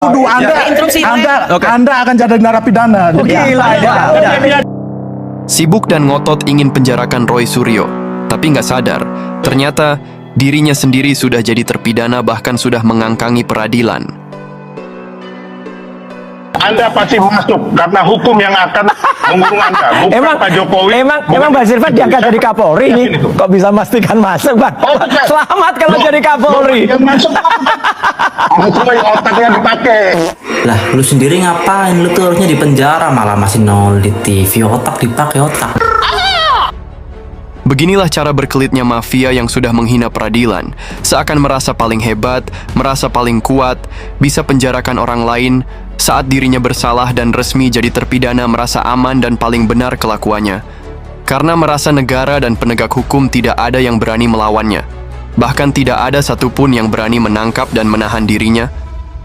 tuduh Anda akan jadi narapidana. Sibuk dan ngotot ingin penjarakan Roy Suryo, tapi nggak sadar, ternyata dirinya sendiri sudah jadi terpidana bahkan sudah mengangkangi peradilan. Anda pasti masuk karena hukum yang akan mengurung Anda, bukan Pak Jokowi. Emang Bang Silvan diangkat jadi Kapolri nih, kok bisa memastikan masuk, Bang? Oh, bukan. Selamat kalau jadi Kapolri. Yang masuk semua yang otaknya dipakai. Lah, lu sendiri ngapain? Lu tuh harusnya di penjara, malah masih nol di TV. Otak dipakai otak. Beginilah cara berkelitnya mafia yang sudah menghina peradilan, seakan merasa paling hebat, merasa paling kuat, bisa penjarakan orang lain, saat dirinya bersalah dan resmi jadi terpidana merasa aman dan paling benar kelakuannya. Karena merasa negara dan penegak hukum tidak ada yang berani melawannya. Bahkan tidak ada satupun yang berani menangkap dan menahan dirinya.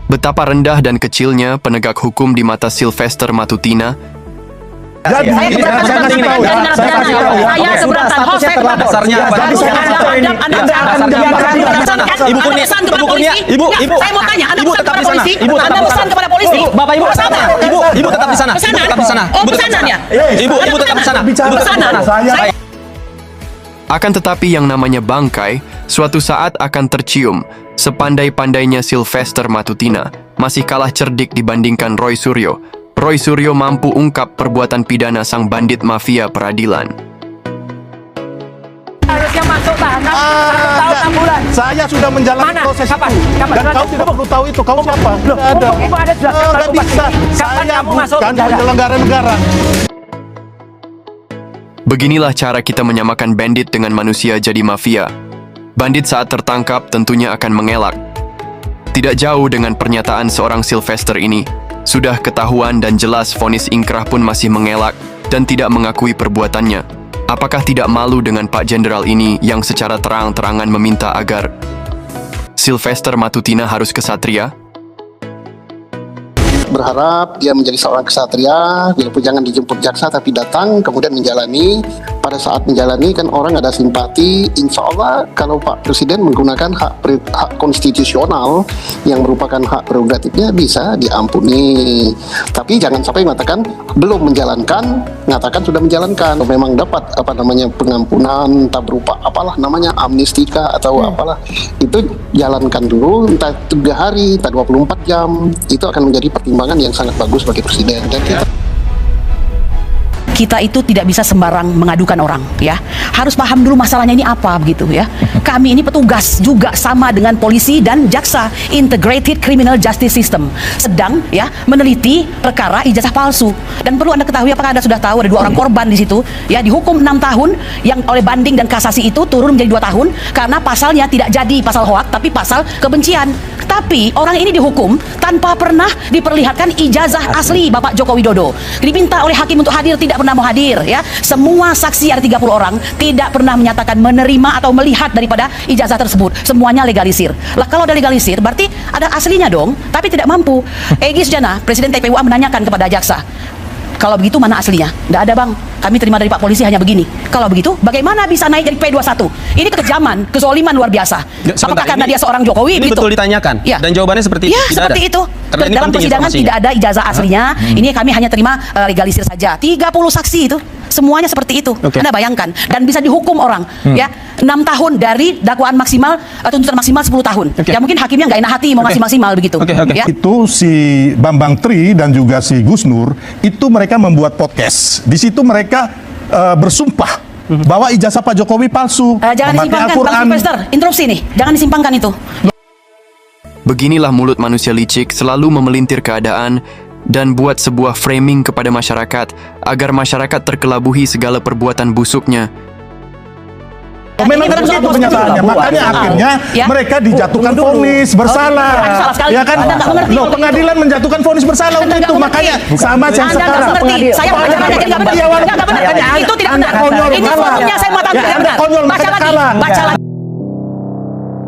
Betapa rendah dan kecilnya penegak hukum di mata Sylvester Matutina. Jadi, saya kasih tahu ya. Saya keberatan host, saya keberatan. Ibu Kurnia, Ibu, saya mau tanya, Anda pesan kepada polisi? Ibu Anda pesan kepada polisi? Bapak Ibu, Kesana. Ibu tetap di sana. Kesana? Ibu tetap di sana. Oh, pesanan ya? Ibu tetap di sana. Bicara saya. Akan tetapi yang namanya bangkai, suatu saat akan tercium. Sepandai-pandainya Sylvester Matutina, masih kalah cerdik dibandingkan Roy Suryo. Roy Suryo mampu ungkap perbuatan pidana sang bandit mafia peradilan. Harusnya masuk tahanan 1 tahun 6 bulan. Saya sudah menjalani proses Kapan? itu. Dan kau tidak perlu tahu itu. Kau siapa? Tidak ada. Ibu ada jelaskan Nggak bisa. Kapan Saya kamu masuk bukan penjara? penyelenggara negara. Beginilah cara kita menyamakan bandit dengan manusia jadi mafia. Bandit saat tertangkap tentunya akan mengelak. Tidak jauh dengan pernyataan seorang Sylvester ini. Sudah ketahuan dan jelas vonis ingkrah pun masih mengelak dan tidak mengakui perbuatannya. Apakah tidak malu dengan Pak Jenderal ini yang secara terang-terangan meminta agar Sylvester Matutina harus kesatria? Berharap dia menjadi seorang kesatria, walaupun jangan dijemput jaksa tapi datang kemudian menjalani. Pada saat menjalani kan orang ada simpati. Insya Allah kalau Pak Presiden menggunakan hak konstitusional yang merupakan hak prerogatifnya bisa diampuni. Tapi jangan sampai mengatakan belum menjalankan, mengatakan sudah menjalankan. Memang dapat pengampunan, entah berupa apalah namanya amnestika atau apalah, itu jalankan dulu entah 3 hari, entah 24 jam. Itu akan menjadi pertimbangan yang sangat bagus bagi Presiden. Dan kita itu tidak bisa sembarang mengadukan orang, ya. Harus paham dulu masalahnya ini apa, begitu ya. Kami ini petugas juga sama dengan polisi dan jaksa, Integrated Criminal Justice System, sedang ya meneliti perkara ijazah palsu. Dan perlu Anda ketahui, apakah Anda sudah tahu ada 2 orang korban di situ, ya, dihukum 6 tahun, yang oleh banding dan kasasi itu turun menjadi 2 tahun karena pasalnya tidak jadi pasal hoak tapi pasal kebencian. Tapi orang ini dihukum tanpa pernah diperlihatkan ijazah asli Bapak Joko Widodo. Diminta oleh hakim untuk hadir, tidak pernah mau hadir, ya. Semua saksi ada 30 orang tidak pernah menyatakan menerima atau melihat daripada ijazah tersebut. Semuanya legalisir. Lah kalau ada legalisir berarti ada aslinya dong, tapi tidak mampu. Egy Sujana, Presiden TPUA menanyakan kepada jaksa, kalau begitu mana aslinya? Tidak ada, Bang. Kami terima dari Pak Polisi hanya begini. Kalau begitu, bagaimana bisa naik jadi P21? Ini kekejaman, kezoliman luar biasa. Apakah karena dia seorang Jokowi? Ini begitu? betul ditanyakan. Ya. Dan jawabannya seperti ya, tidak seperti ada. itu. Karena ini Dalam penting persidangan informasinya. tidak ada ijazah aslinya. Ini kami hanya terima legalisir saja. 30 saksi itu. Semuanya seperti itu. Oke. Anda bayangkan. Dan bisa dihukum orang. Ya, 6 tahun dari dakwaan maksimal, tuntutan maksimal 10 tahun. Oke. Ya mungkin hakimnya nggak enak hati mau ngasih maksimal begitu. Oke. Ya. Itu si Bambang Tri dan juga si Gus Nur itu mereka membuat podcast. Di situ mereka bersumpah bahwa ijazah Pak Jokowi palsu, Jangan memakai disimpangkan, Bang Al-Quran. Sylvester. Interupsi nih. Jangan disimpangkan itu. Beginilah mulut manusia licik selalu memelintir keadaan dan buat sebuah framing kepada masyarakat agar masyarakat terkelabuhi segala perbuatan busuknya. Memang Ini begitu betul kenyataannya. betul. Makanya akhirnya Ya. mereka dijatuhkan vonis bersalah. salah sekali. Ya kan? Anda nggak mengerti Loh, kalau pengadilan menjatuhkan vonis bersalah untuk itu. Makanya sama yang Anda nggak sekarang. mengerti. Saya pengacaranya jadi nggak benar. Iya, walaupun Nggak benar. makanya Itu tidak Anda benar. konyol, Ini kalah. forumnya saya mau tahu Ya, tidak Anda benar. konyol, Baca makanya lagi. kalah. Baca lagi.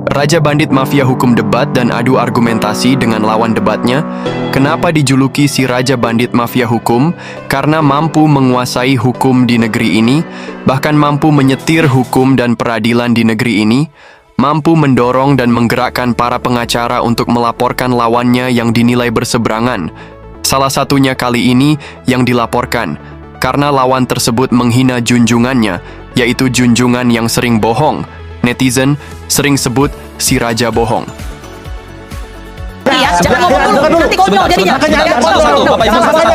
Raja bandit mafia hukum debat dan adu argumentasi dengan lawan debatnya. Kenapa dijuluki si Raja Bandit Mafia Hukum? Karena mampu menguasai hukum di negeri ini, bahkan mampu menyetir hukum dan peradilan di negeri ini. mampu mendorong dan menggerakkan para pengacara untuk melaporkan lawannya yang dinilai berseberangan. Salah satunya kali ini yang dilaporkan, karena lawan tersebut menghina junjungannya, yaitu junjungan yang sering bohong. Netizen sering sebut si Raja Bohong. Ya, jangan ngomong dulu, nanti konyol jadinya. Satu-satu, Bapak Ibu, satu-satu.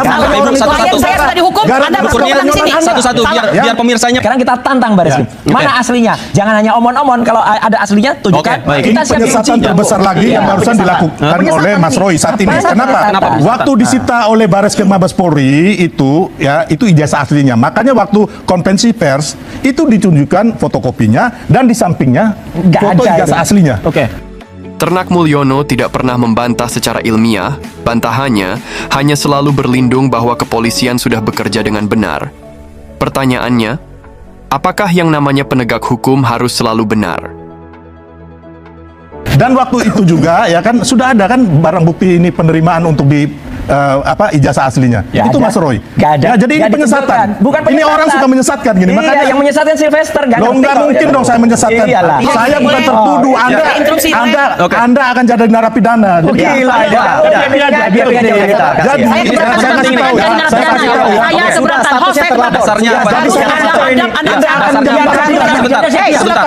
Bapak Ibu, satu-satu. saya sudah dihukum, Anda Bu Kurnia, berseberangan di sini. satu-satu, biar pemirsanya. Sekarang kita tantang Baris Krim. Mana aslinya? Jangan hanya omon-omon. Kalau ada aslinya, tunjukkan. Oke, baik. Ini Kita siap penyesatan diuji. terbesar lagi yang barusan dilakukan oleh Mas Roy saat ini. Kenapa? Waktu disita oleh Bareskrim Mabes Polri itu ijazah aslinya. Makanya waktu konvensi pers itu ditunjukkan fotokopinya dan di sampingnya Nggak foto ada ijazah itu. aslinya. Oke. Ternak Mulyono tidak pernah membantah secara ilmiah, bantahannya hanya selalu berlindung bahwa kepolisian sudah bekerja dengan benar. Pertanyaannya, apakah yang namanya penegak hukum harus selalu benar? Dan waktu itu juga ya kan sudah ada kan barang bukti ini penerimaan untuk di ijazah aslinya. Ya itu ada. Mas Roy. Nggak ada. Ya, jadi ini Nggak penyesatan. dikumpulkan. Bukan Ini penyesatan. orang suka menyesatkan gini. Iya, Makanya yang menyesatkan Sylvester. Loh, nggak mungkin dong saya menyesatkan. Iyalah. Saya bukan tertuduh. Anda, Interupsi. Anda akan jadi narapidana. Jadi, Gila, biar cerita. Jadi, Saya keberatan saya kasih tahu ya. Saya kasih tahu ya. Saya keberatan. Host, saya keberatan. Dasarnya apa? Jadi saya kasih tahu ini. Anda akan menjadi narapidana. Sebentar.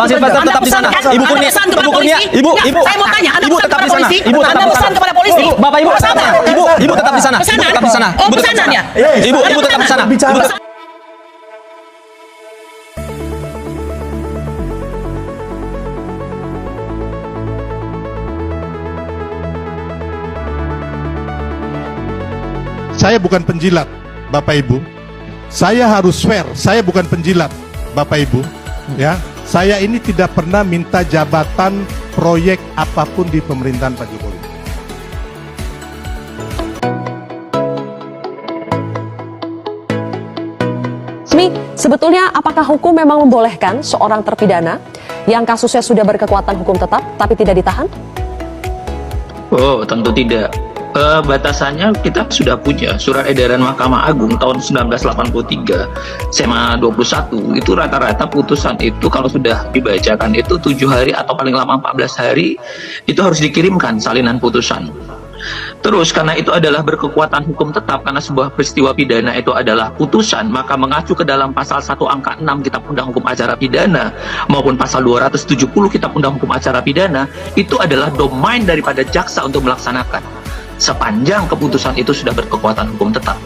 Bang Sylvester tetap di sana. Ibu Kurnia, Ibu Kurnia, Ibu. Saya mau tanya, Anda Ibu pesan tetap kepada di sana. polisi? Ibu tetap Anda di pesan sana. kepada polisi? Bapak Ibu, Pesanan? Ibu tetap di sana. Ibu Pesanan? tetap di sana. Oh, Ibu tetap di pesanan sana. ya? Ibu tetap di sana. Bicara. Ibu tetap- Saya bukan penjilat, Bapak Ibu. Saya harus swear, saya bukan penjilat, Bapak Ibu. Ya, saya ini tidak pernah minta jabatan proyek apapun di pemerintahan Pak Jokowi. Sebetulnya apakah hukum memang membolehkan seorang terpidana yang kasusnya sudah berkekuatan hukum tetap tapi tidak ditahan? Oh, tentu tidak. Batasannya kita sudah punya surat edaran Mahkamah Agung tahun 1983 SEMA 21 itu rata-rata putusan itu kalau sudah dibacakan itu 7 hari atau paling lama 14 hari itu harus dikirimkan salinan putusan. Terus karena itu adalah berkekuatan hukum tetap karena sebuah peristiwa pidana itu adalah putusan, maka mengacu ke dalam pasal 1 angka 6 Kitab Undang Hukum Acara Pidana maupun pasal 270 Kitab Undang Hukum Acara Pidana itu adalah domain daripada jaksa untuk melaksanakan sepanjang keputusan itu sudah berkekuatan hukum tetap.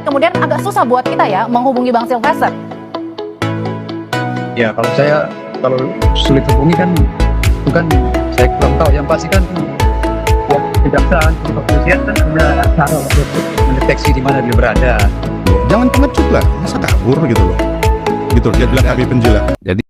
Kemudian agak susah buat kita ya menghubungi Bang Sylvester. Ya kalau sulit hubungi kan itu kan saya kurang tahu, yang pasti kan kejaksaan kepolisian kan punya cara untuk mendeteksi di mana dia berada. Jangan pengecut lah, masa kabur gitu loh. Gitu, dia bilang kami penjilat. Jadi